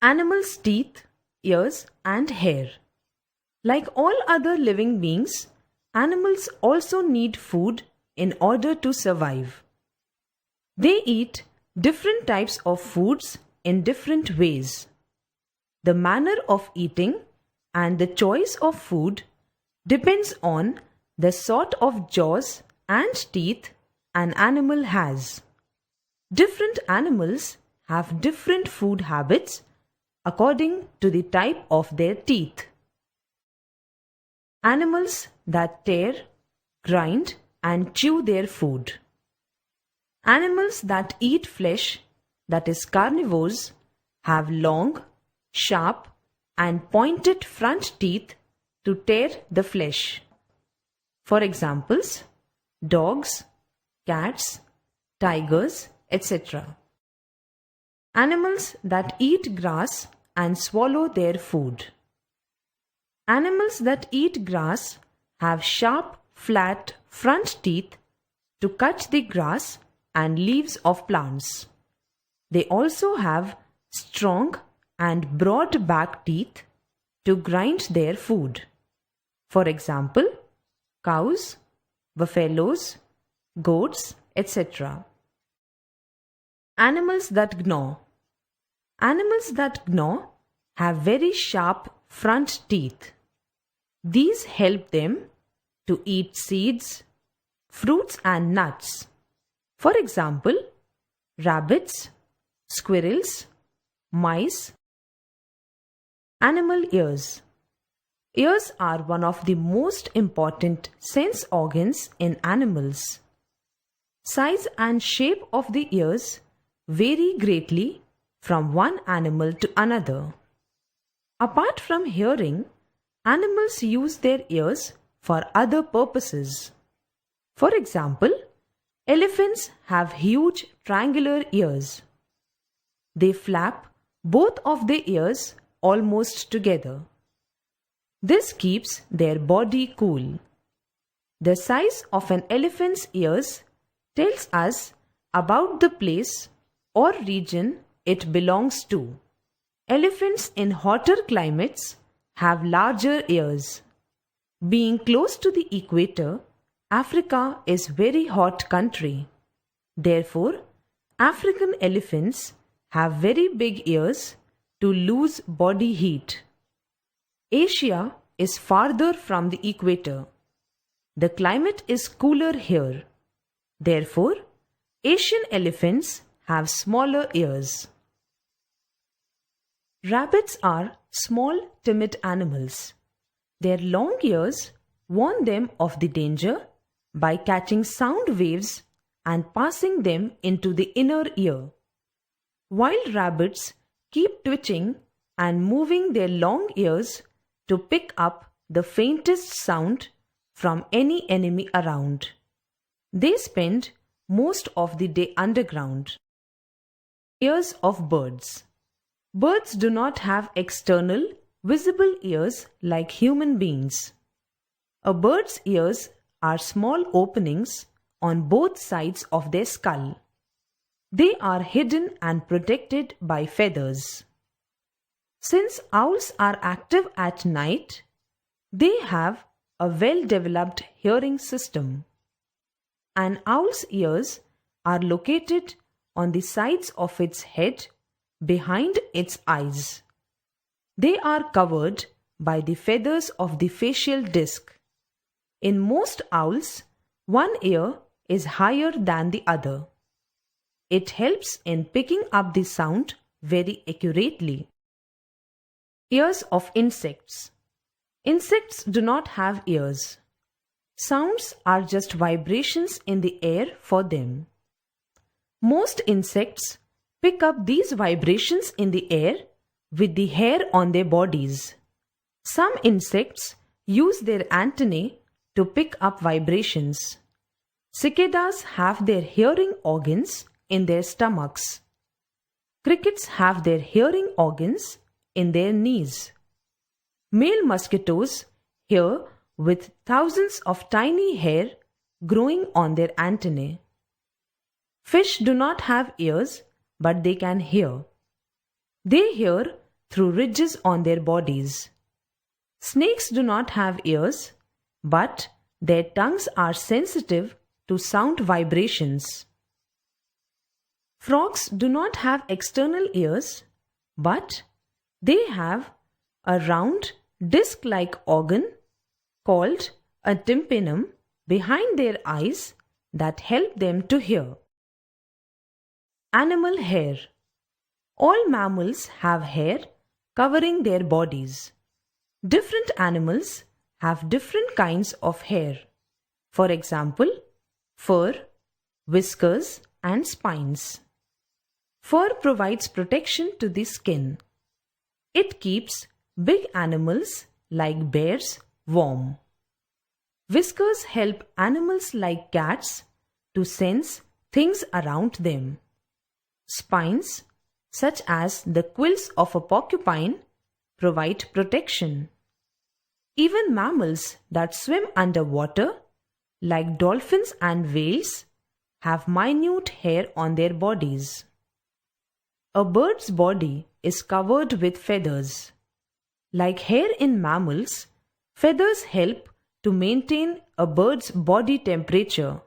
Animals' teeth, ears, and hair. Like all other living beings, animals also need food in order to survive. They eat different types of foods in different ways. The manner of eating and the choice of food depends on the sort of jaws and teeth an animal has. Different animals have different food habits according to the type of their teeth. Animals that tear, grind, and chew their food. Animals that eat flesh, that is carnivores, have long, sharp, and pointed front teeth to tear the flesh. For examples, dogs, cats, tigers, etc. Animals that eat grass and swallow their food. Animals that eat grass have sharp, flat front teeth to cut the grass and leaves of plants. They also have strong and broad back teeth to grind their food. For example, cows, buffaloes, goats, etc. Animals that gnaw. Animals that gnaw have very sharp front teeth. These help them to eat seeds, fruits and nuts. For example, rabbits, squirrels, mice. Animal ears. Ears are one of the most important sense organs in animals. Size and shape of the ears vary greatly from one animal to another. Apart from hearing, animals use their ears for other purposes. For example, elephants have huge triangular ears. They flap both of the ears almost together. This keeps their body cool. The size of an elephant's ears tells us about the place or region it belongs to. Elephants in hotter climates have larger ears. Being close to the equator, Africa is very hot country. Therefore, African elephants have very big ears to lose body heat. Asia is farther from the equator. The climate is cooler here. Therefore, Asian elephants have smaller ears. Rabbits are small, timid animals. Their long ears warn them of the danger by catching sound waves and passing them into the inner ear. Wild rabbits keep twitching and moving their long ears to pick up the faintest sound from any enemy around. They spend most of the day underground. Ears of birds. Birds do not have external, visible ears like human beings. A bird's ears are small openings on both sides of their skull. They are hidden and protected by feathers. Since owls are active at night, they have a well-developed hearing system. An owl's ears are located on the sides of its head behind its eyes. They are covered by the feathers of the facial disc. In most owls, one ear is higher than the other. It helps in picking up the sound very accurately. Ears of insects. Insects do not have ears. Sounds are just vibrations in the air for them. Most insects pick up these vibrations in the air with the hair on their bodies. Some insects use their antennae to pick up vibrations. Cicadas have their hearing organs in their stomachs. Crickets have their hearing organs in their knees. Male mosquitoes hear with thousands of tiny hair growing on their antennae. Fish do not have ears, but they can hear. They hear through ridges on their bodies. Snakes do not have ears, but their tongues are sensitive to sound vibrations. Frogs do not have external ears, but they have a round disc-like organ called a tympanum behind their eyes that help them to hear. Animal hair. All mammals have hair covering their bodies. Different animals have different kinds of hair. For example, fur, whiskers, and spines. Fur provides protection to the skin. It keeps big animals like bears warm. Whiskers help animals like cats to sense things around them. Spines, such as the quills of a porcupine, provide protection. Even mammals that swim underwater, like dolphins and whales, have minute hair on their bodies. A bird's body is covered with feathers. Like hair in mammals, feathers help to maintain a bird's body temperature.